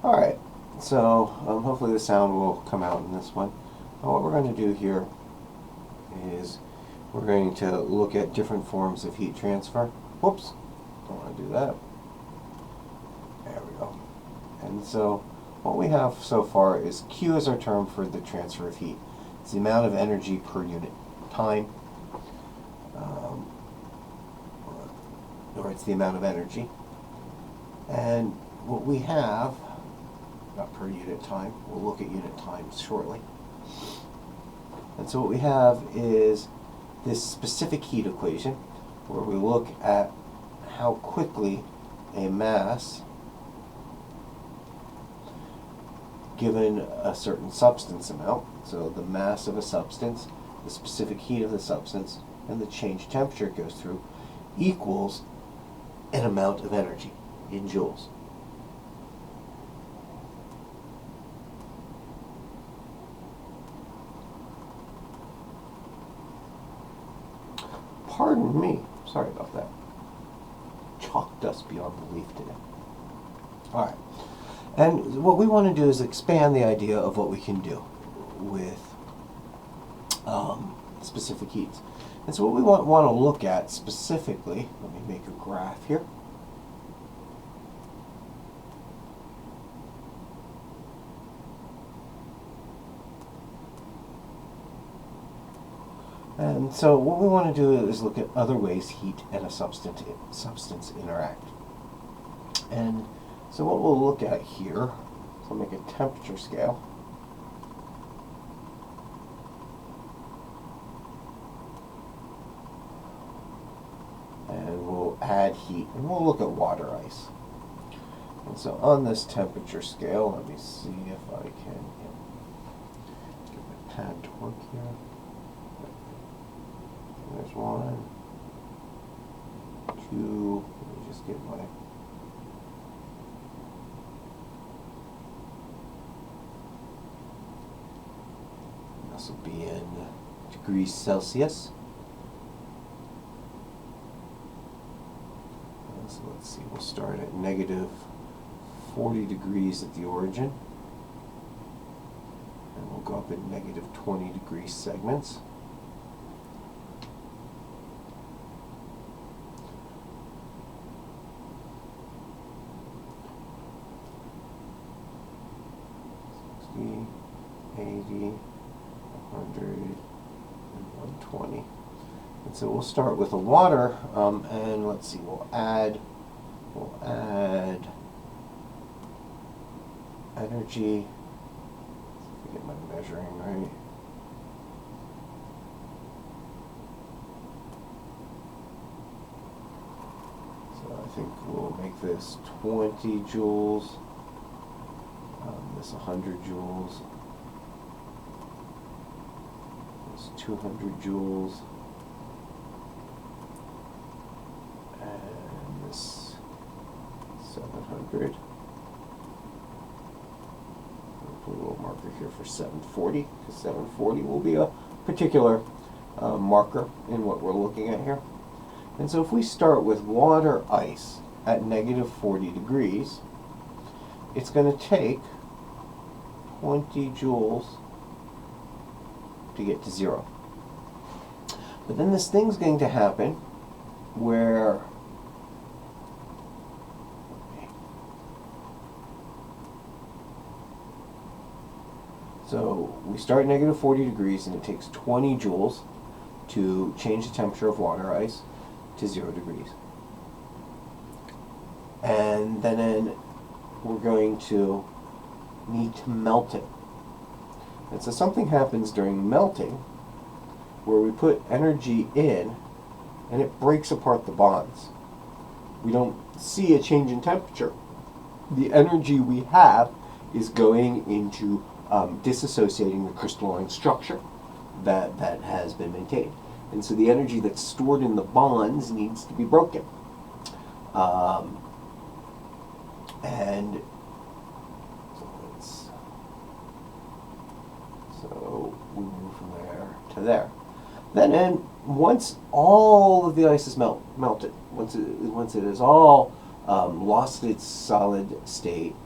Alright, so hopefully the sound will come out in this one. What we're going to do here is we're going to look at different forms of heat transfer. Whoops, don't want to do that. There we go. And so what we have so far is Q is our term for the transfer of heat. It's the amount of energy per unit time, or it's the amount of energy. And what we have, not per unit time, we'll look at unit times shortly. And so what we have is this specific heat equation where we look at how quickly a mass given a certain substance amount, so the mass of a substance, the specific heat of the substance, and the change temperature it goes through equals an amount of energy in joules. Pardon me, sorry about that. Chalk dust beyond belief today. Alright, and what we want to do is expand the idea of what we can do with specific heats. And so what we want to look at specifically, let me make a graph here. And so what we want to do is look at other ways heat and a substance interact. And so what we'll look at here, so I'll make a temperature scale. And we'll add heat, and we'll look at water ice. And so on this temperature scale, let me see if I can get my pad to work here. There's 1, 2, let me just get my this will be in degrees Celsius. So let's see, we'll start at negative 40 degrees at the origin, and we'll go up in negative 20 degree segments. $60, $80, $100, and $120. And so we'll start with the water, and let's see, we'll add energy. Let's get my measuring right. So I think we'll make this 20 joules, this 100 joules, this 200 joules, and this 700. Put a little marker here for 740, because 740 will be a particular marker in what we're looking at here. And so if we start with water ice at negative 40 degrees, it's going to take 20 joules to get to 0. But then this thing's going to happen where so we start at negative 40 degrees, and it takes 20 joules to change the temperature of water ice to 0 degrees. And then we're going to need to melt it. And so something happens during melting where we put energy in, and it breaks apart the bonds. We don't see a change in temperature. The energy we have is going into disassociating the crystalline structure that has been maintained. And so the energy that's stored in the bonds needs to be broken. And so we move from there to there. Then once all of the ice is melted, once it is all lost its solid state,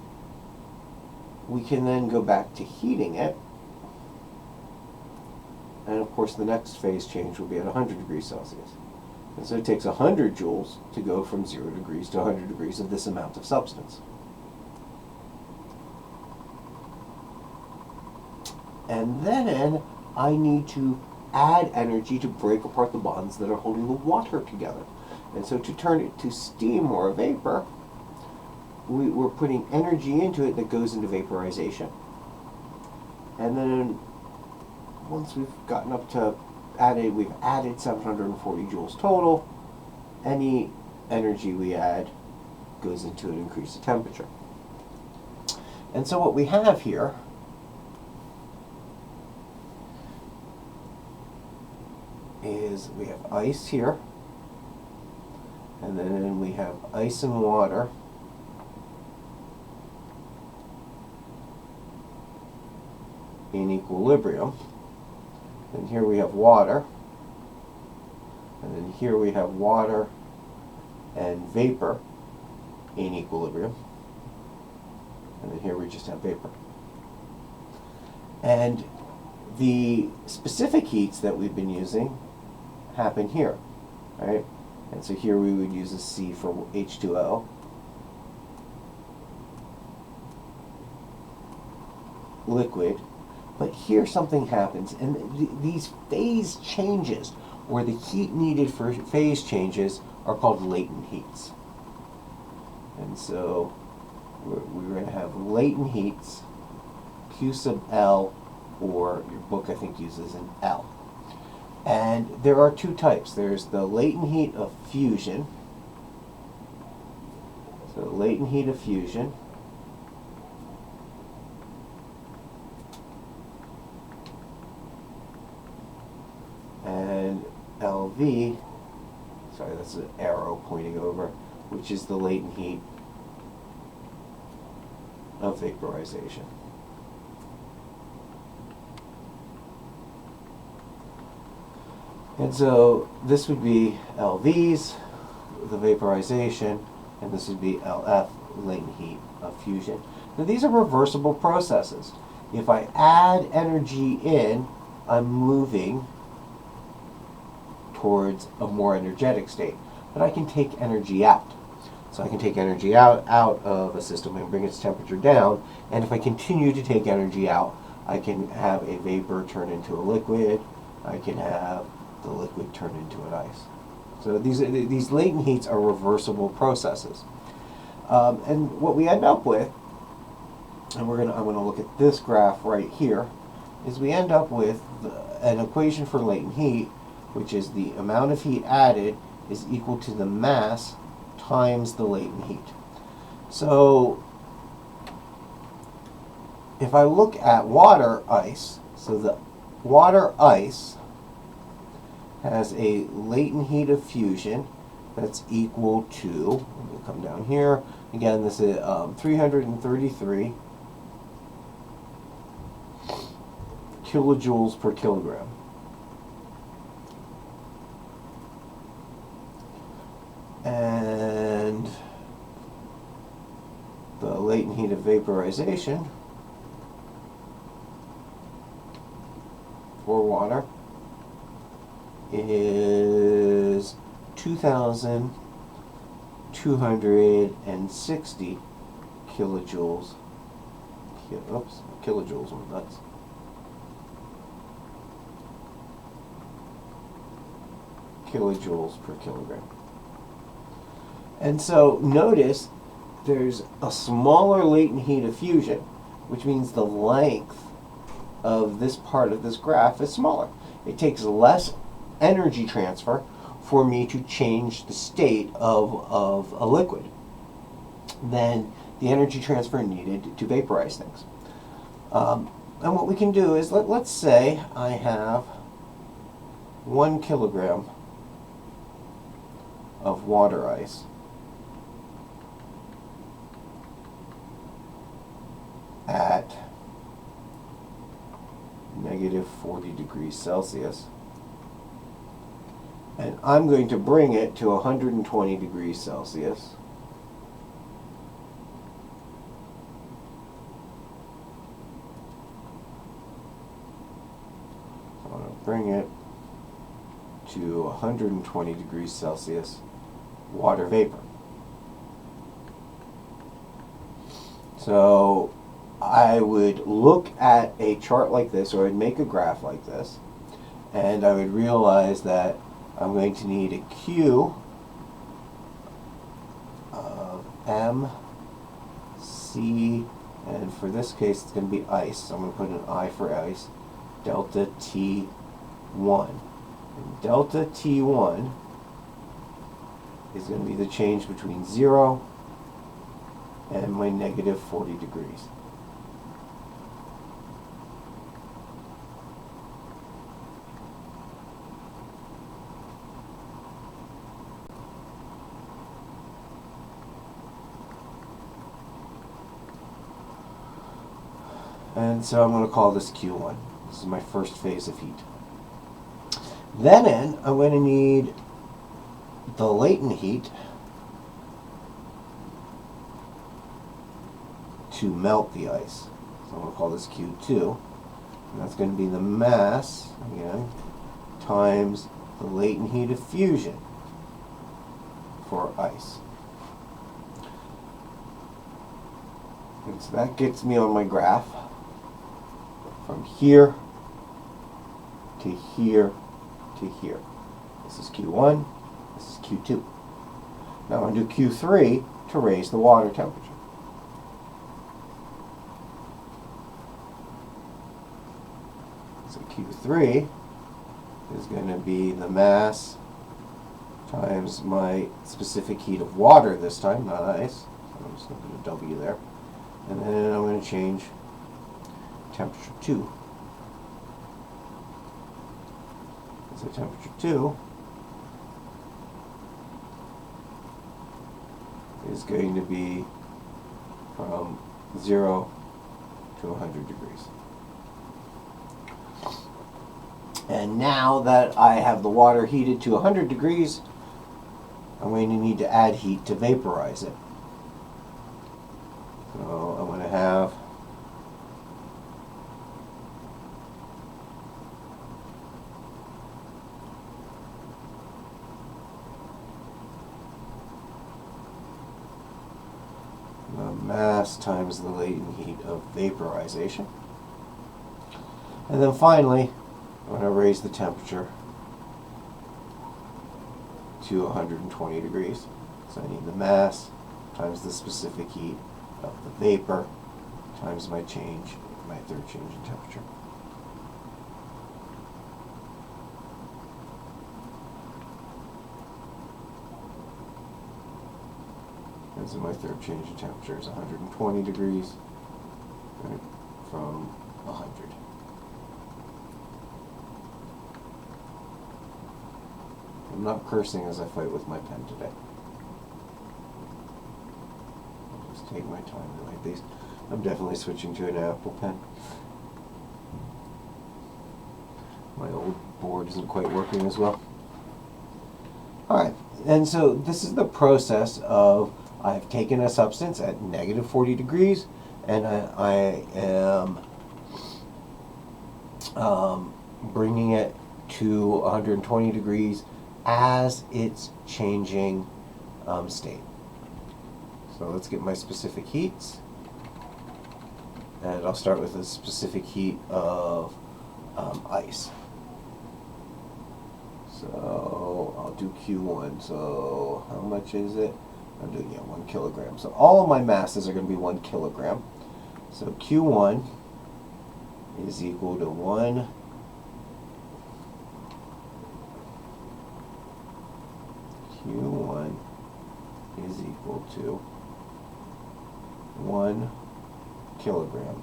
we can then go back to heating it. And of course the next phase change will be at 100 degrees Celsius. And so it takes 100 joules to go from 0 degrees to 100 degrees of this amount of substance. And then I need to add energy to break apart the bonds that are holding the water together. And so to turn it to steam or a vapor, we're putting energy into it that goes into vaporization. And then once we've gotten up to we've added 740 joules total, any energy we add goes into an increased temperature. And so what we have here is we have ice here, and then we have ice and water, in equilibrium. And here we have water, and then here we have water and vapor in equilibrium, and then here we just have vapor. And the specific heats that we've been using happen here, right? And so here we would use a C for H2O. Liquid. But here something happens, and these phase changes, or the heat needed for phase changes, are called latent heats. And so we're going to have latent heats, Q sub L, or your book I think uses an L. And there are two types. There's the latent heat of fusion. So latent heat of fusion. And LV, sorry, that's an arrow pointing over, which is the latent heat of vaporization. And so this would be LVs, the vaporization, and this would be LF, latent heat of fusion. Now these are reversible processes. If I add energy in, I'm moving towards a more energetic state. But I can take energy out. So I can take energy out of a system and bring its temperature down, and if I continue to take energy out, I can have a vapor turn into a liquid, I can have the liquid turn into an ice. So these latent heats are reversible processes. And what we end up with, and I'm going to look at this graph right here, is we end up with an equation for latent heat, which is the amount of heat added is equal to the mass times the latent heat. So if I look at water ice, so the water ice has a latent heat of fusion that's equal to, we'll come down here, again this is 333 kilojoules per kilogram. And the latent heat of vaporization for water is 2,260 kilojoules. Kilojoules are nuts. Kilojoules per kilogram. And so notice there's a smaller latent heat of fusion, which means the length of this part of this graph is smaller. It takes less energy transfer for me to change the state of a liquid than the energy transfer needed to vaporize things. And what we can do is, let's say I have 1 kilogram of water ice. At negative 40 degrees Celsius. And I'm going to bring it to 120 degrees Celsius. bring it to 120 degrees Celsius water vapor. So I would look at a chart like this, or I'd make a graph like this, and I would realize that I'm going to need a Q of M, C, and for this case it's going to be ice, so I'm going to put an I for ice, delta T1. And delta T1 is going to be the change between 0 and my negative 40 degrees. And so I'm going to call this Q1. This is my first phase of heat. Then I'm going to need the latent heat to melt the ice. So I'm going to call this Q2. And that's going to be the mass, again, times the latent heat of fusion for ice. And so that gets me on my graph from here to here to here. This is Q1, this is Q2. Now I'm going to do Q3 to raise the water temperature. So Q3 is going to be the mass times my specific heat of water this time, not ice. So I'm just going to put a W there. And then I'm going to change temperature 2. So temperature 2 is going to be from 0 to 100 degrees. And now that I have the water heated to 100 degrees, I'm going to need to add heat to vaporize it. So I'm going to have the mass times the latent heat of vaporization. And then finally, I'm going to raise the temperature to 120 degrees. So I need the mass times the specific heat of the vapor times my change, my third change in temperature. And so my third change in temperature is 120 degrees, right, from 100. I'm not cursing as I fight with my pen today. I'll just take my time to write these. I'm definitely switching to an Apple pen. My old board isn't quite working as well. Alright, and so this is the process of I've taken a substance at negative 40 degrees and I am bringing it to 120 degrees as it's changing state. So let's get my specific heats. And I'll start with the specific heat of ice. So I'll do Q1. So how much is it? I'm doing 1 kilogram. So all of my masses are going to be 1 kilogram. So Q1 is equal to 1 Q1 is equal to 1 kilogram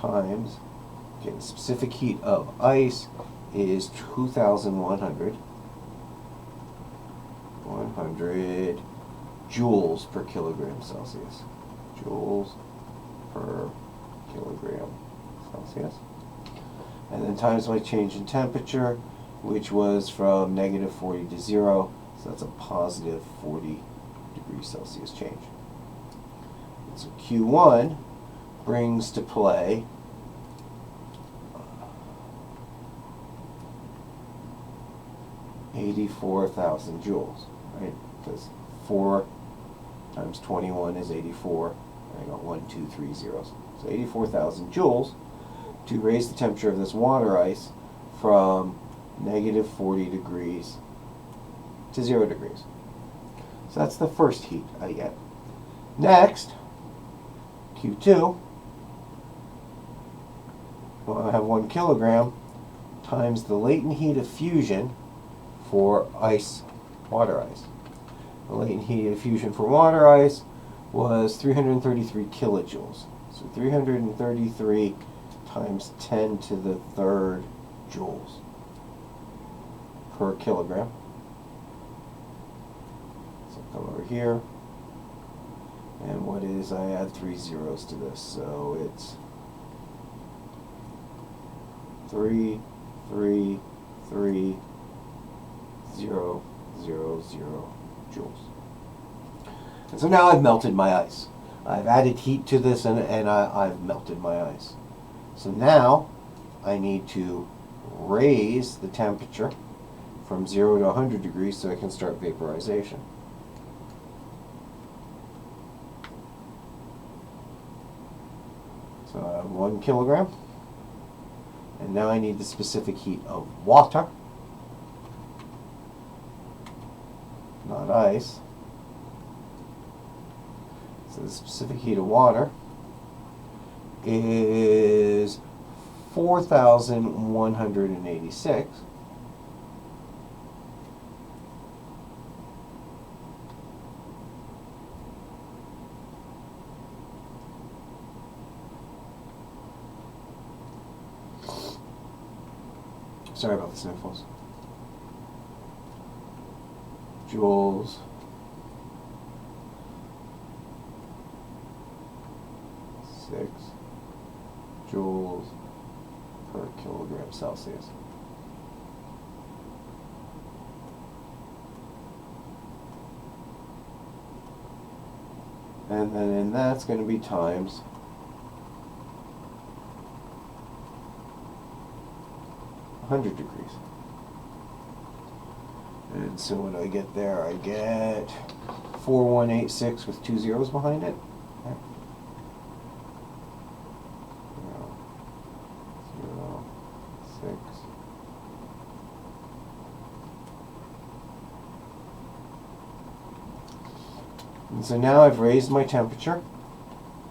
times, okay, the specific heat of ice is 2,100 joules per kilogram Celsius. Joules per kilogram Celsius. And then times my change in temperature, which was from negative 40 to 0, so that's a positive 40 degrees Celsius change. And so Q1 brings to play 84,000 joules, right? Because 4 times 21 is 84. I got 1, 2, 3 zeros. So 84,000 joules to raise the temperature of this water ice from negative 40 degrees to 0 degrees. So that's the first heat I get. Next, Q2, well, I have 1 kilogram times the latent heat of fusion for water ice. The latent heat of fusion for water ice was 333 kilojoules. So 333 times 10 to the third joules per kilogram. So come over here. And what is, I add 3 zeros to this, so it's 3, 3, 3, 0, 0, 0 joules. And so now I've melted my ice. I've added heat to this and I've melted my ice. So now I need to raise the temperature from 0 to 100 degrees so I can start vaporization. So I have 1 kilogram. And now I need the specific heat of water, not ice. So the specific heat of water is 4,186. Sorry about the sniffles. Joules. Six joules per kilogram Celsius. And then that's going to be times 100 degrees. And so what do I get there? I get 4186 with 2 zeros behind it. Okay. 0, 0, 6. And so now I've raised my temperature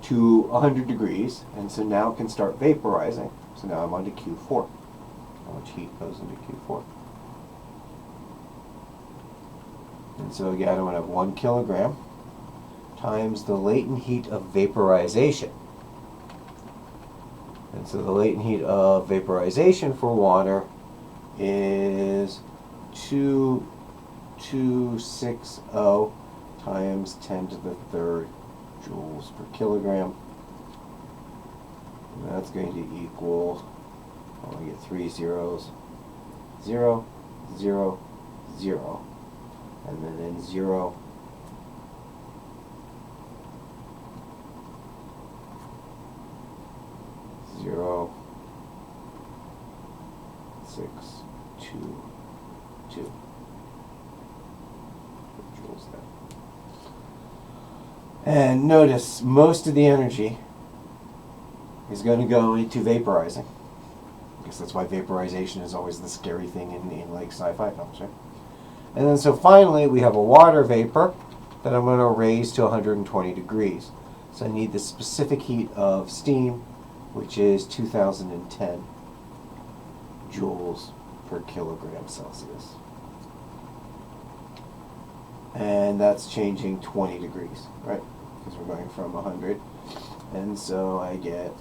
to 100 degrees, and so now it can start vaporizing. So now I'm on to Q4. How much heat goes into Q4? And so again, I'm going to have 1 kilogram times the latent heat of vaporization. And so the latent heat of vaporization for water is 2260 times 10 to the third joules per kilogram. And that's going to equal, I get 3 zeros, 0, 0, 0, and then 0, 0, 6, 2, 2 joules there. And notice most of the energy is going to go into vaporizing. I guess that's why vaporization is always the scary thing in like sci-fi films, right? And then so finally we have a water vapor that I'm going to raise to 120 degrees. So I need the specific heat of steam, which is 2010 joules per kilogram Celsius. And that's changing 20 degrees, right? Because we're going from 100. And so I get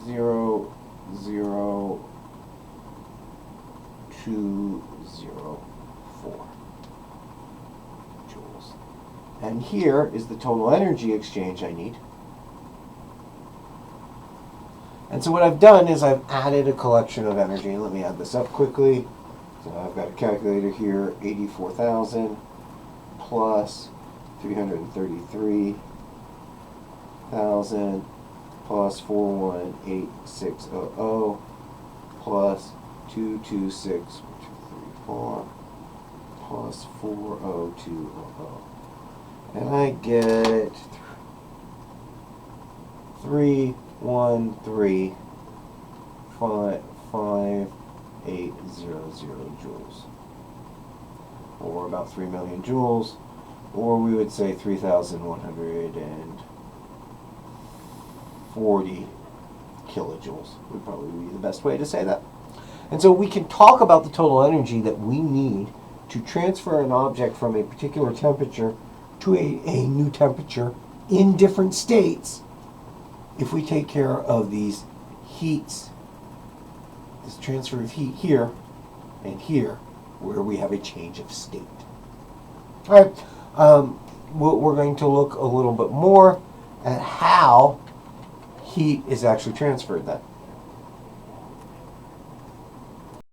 0, 0, 204 joules. And here is the total energy exchange I need. And so what I've done is I've added a collection of energy. And let me add this up quickly. So I've got a calculator here, 84,000 plus 333,000 plus 418600 plus 226, 4 plus 40200. And I get 313.5800 joules, or about 3 million joules, or we would say 3,140 kilojoules would probably be the best way to say that. And so we can talk about the total energy that we need to transfer an object from a particular temperature to a new temperature in different states if we take care of these heats, this transfer of heat here and here, where we have a change of state. All right, we're going to look a little bit more at how heat is actually transferred then.